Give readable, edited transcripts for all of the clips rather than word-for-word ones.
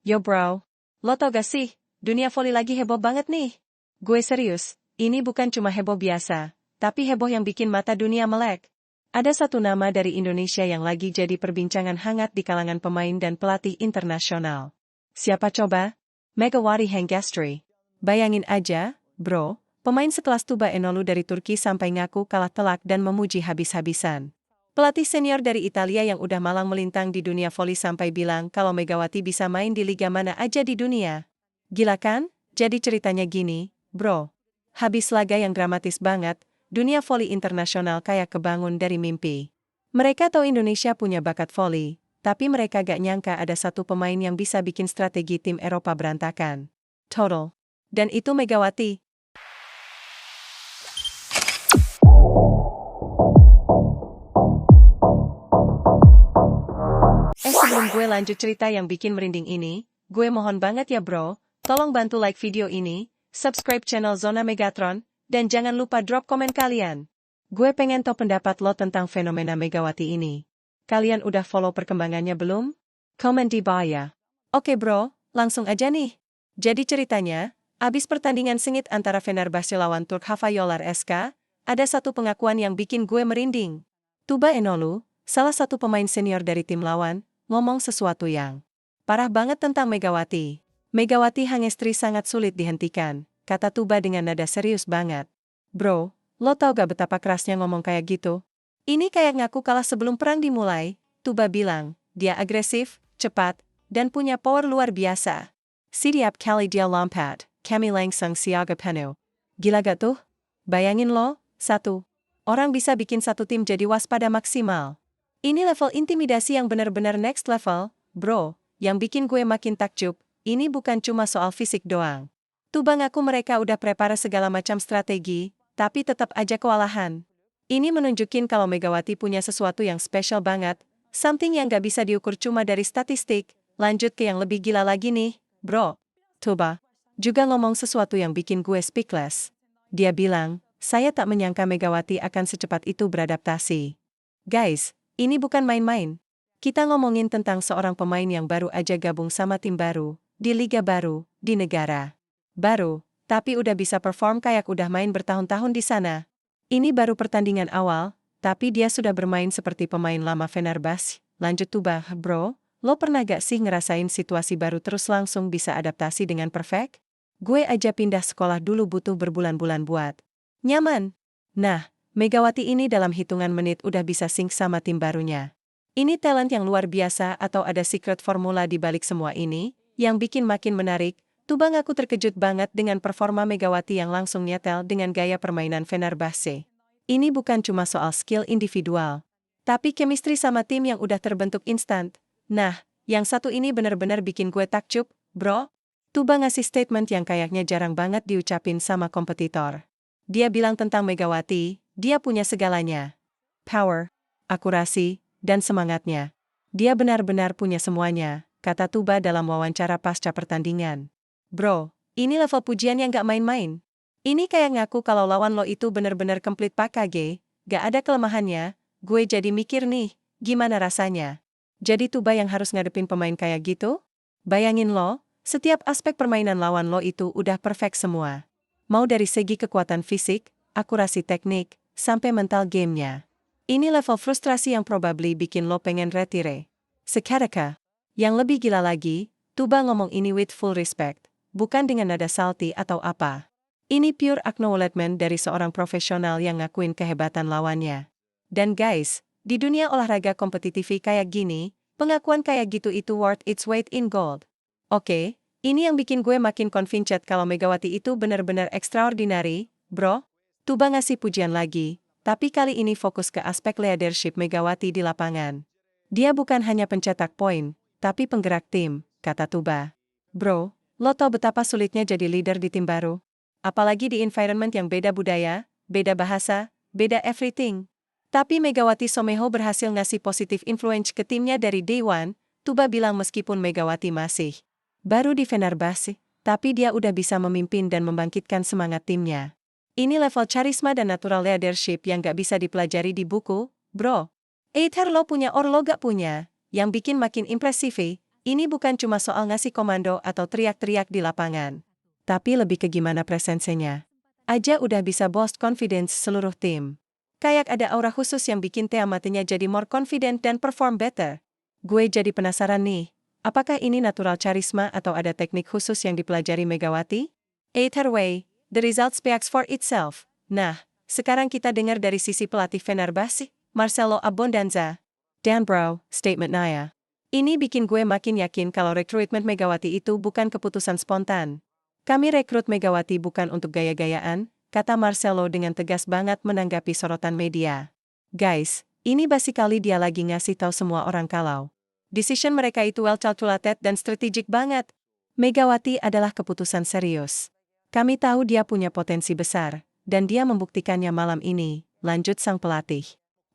Yo bro, lo tau gak sih, dunia voli lagi heboh banget nih. Gue serius, ini bukan cuma heboh biasa, tapi heboh yang bikin mata dunia melek. Ada satu nama dari Indonesia yang lagi jadi perbincangan hangat di kalangan pemain dan pelatih internasional. Siapa coba? Megawati Hangestri. Bayangin aja, bro, pemain sekelas Tuba Enolu dari Turki sampai ngaku kalah telak dan memuji habis-habisan. Pelatih senior dari Italia yang udah malang melintang di dunia voli sampai bilang kalau Megawati bisa main di liga mana aja di dunia. Gila kan? Jadi ceritanya gini, bro. Habis laga yang dramatis banget, dunia voli internasional kayak kebangun dari mimpi. Mereka tahu Indonesia punya bakat voli, tapi mereka gak nyangka ada satu pemain yang bisa bikin strategi tim Eropa berantakan. Total. Dan itu Megawati. Sebelum gue lanjut cerita yang bikin merinding ini, gue mohon banget ya bro, tolong bantu like video ini, subscribe channel Zona Megatron, dan jangan lupa drop komen kalian. Gue pengen tahu pendapat lo tentang fenomena Megawati ini. Kalian udah follow perkembangannya belum? Komen di bawah ya. Oke bro, langsung aja nih. Jadi ceritanya, abis pertandingan sengit antara Fenerbahce lawan Turk Hava Yolar SK, ada satu pengakuan yang bikin gue merinding. Tuba Enolu, salah satu pemain senior dari tim lawan, ngomong sesuatu yang parah banget tentang Megawati. Megawati Hangestri sangat sulit dihentikan, kata Tuba dengan nada serius banget. Bro, lo tau gak betapa kerasnya ngomong kayak gitu? Ini kayak ngaku kalah sebelum perang dimulai, Tuba bilang, dia agresif, cepat, dan punya power luar biasa. Sidiap kali dia lompat, kami langsung siaga penuh. Gila gak tuh? Bayangin lo, satu orang bisa bikin satu tim jadi waspada maksimal. Ini level intimidasi yang benar-benar next level, bro. Yang bikin gue makin takjub, ini bukan cuma soal fisik doang. Tuba ngaku mereka udah prepare segala macam strategi, tapi tetap aja kewalahan. Ini menunjukin kalau Megawati punya sesuatu yang spesial banget, something yang gak bisa diukur cuma dari statistik. Lanjut ke yang lebih gila lagi nih, bro. Tuba juga ngomong sesuatu yang bikin gue speechless. Dia bilang, saya tak menyangka Megawati akan secepat itu beradaptasi. Guys, ini bukan main-main. Kita ngomongin tentang seorang pemain yang baru aja gabung sama tim baru, di liga baru, di negara baru, tapi udah bisa perform kayak udah main bertahun-tahun di sana. Ini baru pertandingan awal, tapi dia sudah bermain seperti pemain lama Fenerbahce. Lanjut Tuba, bro, lo pernah gak sih ngerasain situasi baru terus langsung bisa adaptasi dengan perfect? Gue aja pindah sekolah dulu butuh berbulan-bulan buat nyaman. Nah, Megawati ini dalam hitungan menit udah bisa sync sama tim barunya. Ini talent yang luar biasa atau ada secret formula di balik semua ini, yang bikin makin menarik. Tuba ngaku terkejut banget dengan performa Megawati yang langsung nyetel dengan gaya permainan Fenerbahce. Ini bukan cuma soal skill individual, tapi chemistry sama tim yang udah terbentuk instan. Nah, yang satu ini benar-benar bikin gue takjub, bro. Tuba ngasih statement yang kayaknya jarang banget diucapin sama kompetitor. Dia bilang tentang Megawati, dia punya segalanya. Power, akurasi, dan semangatnya. Dia benar-benar punya semuanya, kata Tuba dalam wawancara pasca pertandingan. Bro, ini level pujian yang gak main-main. Ini kayak ngaku kalau lawan lo itu benar-benar komplit package, gak ada kelemahannya. Gue jadi mikir nih, gimana rasanya? Jadi Tuba yang harus ngadepin pemain kayak gitu? Bayangin lo, setiap aspek permainan lawan lo itu udah perfect semua. Mau dari segi kekuatan fisik, akurasi teknik, sampai mental gamenya. Ini level frustrasi yang probably bikin lo pengen retire. Sekarang, yang lebih gila lagi, Tuba ngomong ini with full respect, bukan dengan nada salty atau apa. Ini pure acknowledgement dari seorang profesional yang ngakuin kehebatan lawannya. Dan guys, di dunia olahraga kompetitif kayak gini, pengakuan kayak gitu itu worth its weight in gold. Oke, ini yang bikin gue makin convinced kalau Megawati itu benar-benar extraordinary, bro. Tuba ngasih pujian lagi, tapi kali ini fokus ke aspek leadership Megawati di lapangan. Dia bukan hanya pencetak poin, tapi penggerak tim, kata Tuba. Bro, lo tau betapa sulitnya jadi leader di tim baru? Apalagi di environment yang beda budaya, beda bahasa, beda everything. Tapi Megawati somehow berhasil ngasih positive influence ke timnya dari day one. Tuba bilang meskipun Megawati masih baru di Fenerbahce, tapi dia udah bisa memimpin dan membangkitkan semangat timnya. Ini level charisma dan natural leadership yang gak bisa dipelajari di buku, bro. Either lo punya or lo gak punya, yang bikin makin impresif, ini bukan cuma soal ngasih komando atau teriak-teriak di lapangan. Tapi lebih ke gimana presensinya. Aja udah bisa boost confidence seluruh tim. Kayak ada aura khusus yang bikin Thea matinya jadi more confident dan perform better. Gue jadi penasaran nih, apakah ini natural charisma atau ada teknik khusus yang dipelajari Megawati? Either way, the result speaks for itself. Nah, sekarang kita dengar dari sisi pelatih Fenerbahce, Marcelo Abondanza. Dan bro, statement Naya. Ini bikin gue makin yakin kalau rekrutmen Megawati itu bukan keputusan spontan. Kami rekrut Megawati bukan untuk gaya-gayaan, kata Marcelo dengan tegas banget menanggapi sorotan media. Guys, ini basically dia lagi ngasih tahu semua orang kalau decision mereka itu well calculated dan strategic banget. Megawati adalah keputusan serius. Kami tahu dia punya potensi besar, dan dia membuktikannya malam ini, lanjut sang pelatih.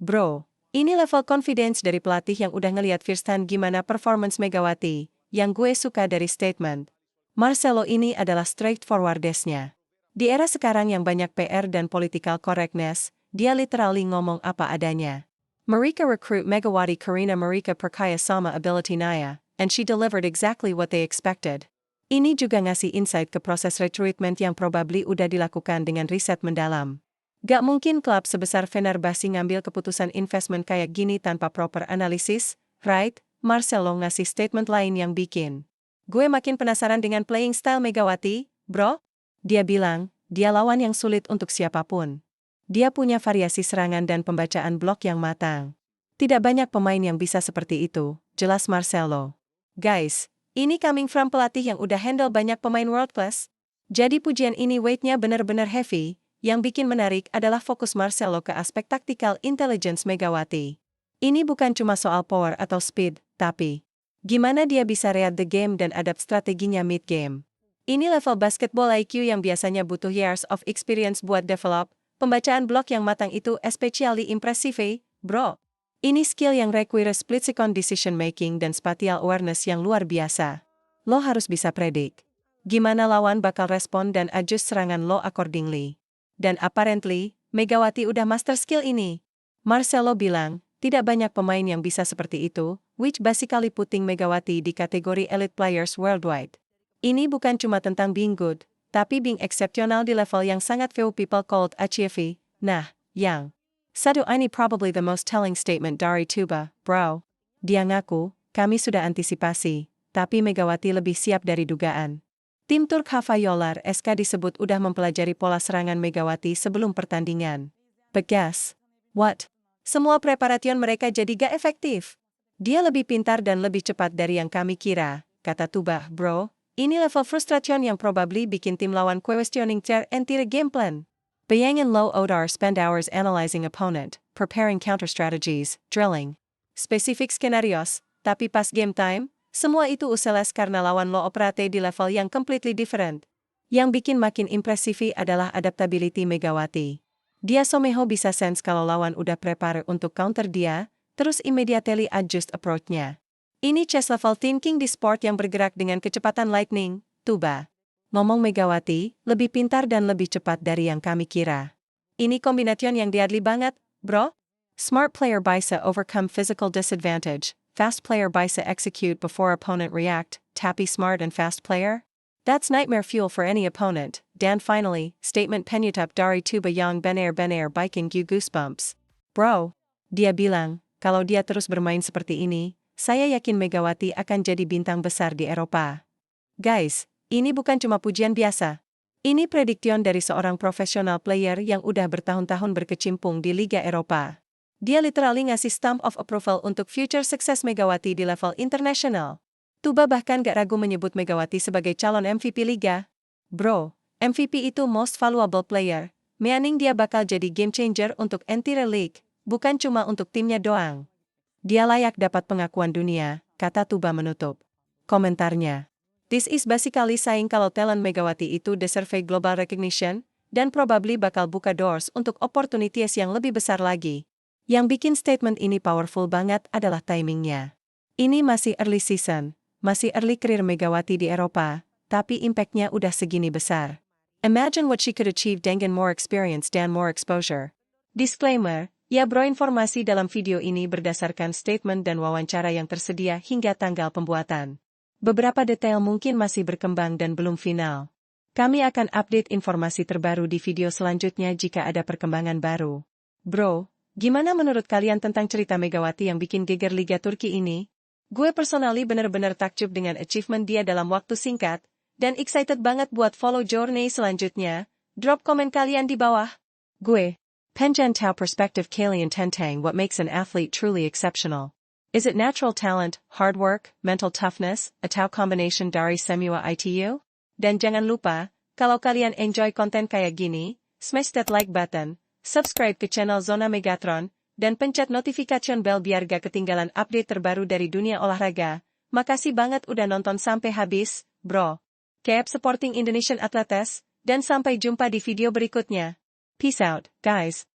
Bro, ini level confidence dari pelatih yang udah ngeliat firsthand gimana performance Megawati, yang gue suka dari statement Marcelo ini adalah straightforwardness-nya. Di era sekarang yang banyak PR dan political correctness, dia literally ngomong apa adanya. Mereka recruit Megawati karena mereka percaya sama ability Naya, and she delivered exactly what they expected. Ini juga ngasih insight ke proses recruitment yang probably udah dilakukan dengan riset mendalam. Gak mungkin klub sebesar Fenerbahce ngambil keputusan investment kayak gini tanpa proper analisis, right? Marcelo ngasih statement lain yang bikin gue makin penasaran dengan playing style Megawati, bro. Dia bilang, dia lawan yang sulit untuk siapapun. Dia punya variasi serangan dan pembacaan blok yang matang. Tidak banyak pemain yang bisa seperti itu, jelas Marcelo. Guys, ini coming from pelatih yang udah handle banyak pemain world class. Jadi pujian ini weightnya benar-benar heavy. Yang bikin menarik adalah fokus Marcelo ke aspek tactical intelligence Megawati. Ini bukan cuma soal power atau speed, tapi gimana dia bisa read the game dan adapt strateginya mid-game. Ini level basketball IQ yang biasanya butuh years of experience buat develop. Pembacaan blok yang matang itu especially impressive, bro. Ini skill yang require split-second decision making dan spatial awareness yang luar biasa. Lo harus bisa predik gimana lawan bakal respon dan adjust serangan lo accordingly. Dan apparently, Megawati udah master skill ini. Marcelo bilang, tidak banyak pemain yang bisa seperti itu, which basically putting Megawati di kategori elite players worldwide. Ini bukan cuma tentang being good, tapi being exceptional di level yang sangat few people called achieve. Nah, yang satu ini probably the most telling statement dari Tuba, bro. Dia ngaku, kami sudah antisipasi, tapi Megawati lebih siap dari dugaan. Tim Turk Hava Yolar SK disebut udah mempelajari pola serangan Megawati sebelum pertandingan. But guess what? Semua preparation mereka jadi gak efektif. Dia lebih pintar dan lebih cepat dari yang kami kira, kata Tuba, bro. Ini level frustration yang probably bikin tim lawan questioning their entire game plan. Bayangin low Odar spend hours analyzing opponent, preparing counter strategies, drilling specific scenarios, tapi pas game time, semua itu useless karena lawan lo operate di level yang completely different. Yang bikin makin impressive adalah adaptability Megawati. Dia somehow bisa sense kalau lawan udah prepare untuk counter dia, terus immediately adjust approach-nya. Ini chess level thinking di sport yang bergerak dengan kecepatan lightning, Tuba. Ngomong Megawati, lebih pintar dan lebih cepat dari yang kami kira. Ini kombination yang deadly banget, bro. Smart player bisa overcome physical disadvantage, fast player bisa execute before opponent react, tapi smart and fast player? That's nightmare fuel for any opponent. Dan finally, statement penutup dari Tuba yang benar-benar bikin gue goosebumps. Bro, dia bilang, kalau dia terus bermain seperti ini, saya yakin Megawati akan jadi bintang besar di Eropa. Guys, ini bukan cuma pujian biasa. Ini prediction dari seorang professional player yang udah bertahun-tahun berkecimpung di Liga Eropa. Dia literally ngasih stamp of approval untuk future success Megawati di level internasional. Tuba bahkan gak ragu menyebut Megawati sebagai calon MVP Liga. Bro, MVP itu most valuable player, meaning dia bakal jadi game changer untuk entire league, bukan cuma untuk timnya doang. Dia layak dapat pengakuan dunia, kata Tuba menutup komentarnya. This is basically saying kalau talent Megawati itu deserve global recognition, dan probably bakal buka doors untuk opportunities yang lebih besar lagi. Yang bikin statement ini powerful banget adalah timingnya. Ini masih early season. Masih early career Megawati di Eropa, tapi impactnya udah segini besar. Imagine what she could achieve dengan more experience dan more exposure. Disclaimer, Ya bro, informasi dalam video ini berdasarkan statement dan wawancara yang tersedia hingga tanggal pembuatan. Beberapa detail mungkin masih berkembang dan belum final. Kami akan update informasi terbaru di video selanjutnya jika ada perkembangan baru. Bro, gimana menurut kalian tentang cerita Megawati yang bikin geger Liga Turki ini? Gue personally bener-bener takjub dengan achievement dia dalam waktu singkat, dan excited banget buat follow journey selanjutnya. Drop komen kalian di bawah. Gue Penjan Tau Perspective Kalian Tentang. What makes an athlete truly exceptional? Is it natural talent, hard work, mental toughness, atau combination dari semua itu? Dan jangan lupa, kalau kalian enjoy konten kayak gini, smash that like button, subscribe ke channel Zona Megatron, dan pencet notification bell biar gak ketinggalan update terbaru dari dunia olahraga. Makasih banget udah nonton sampai habis, bro. Keep supporting Indonesian Athletes, dan sampai jumpa di video berikutnya. Peace out, guys.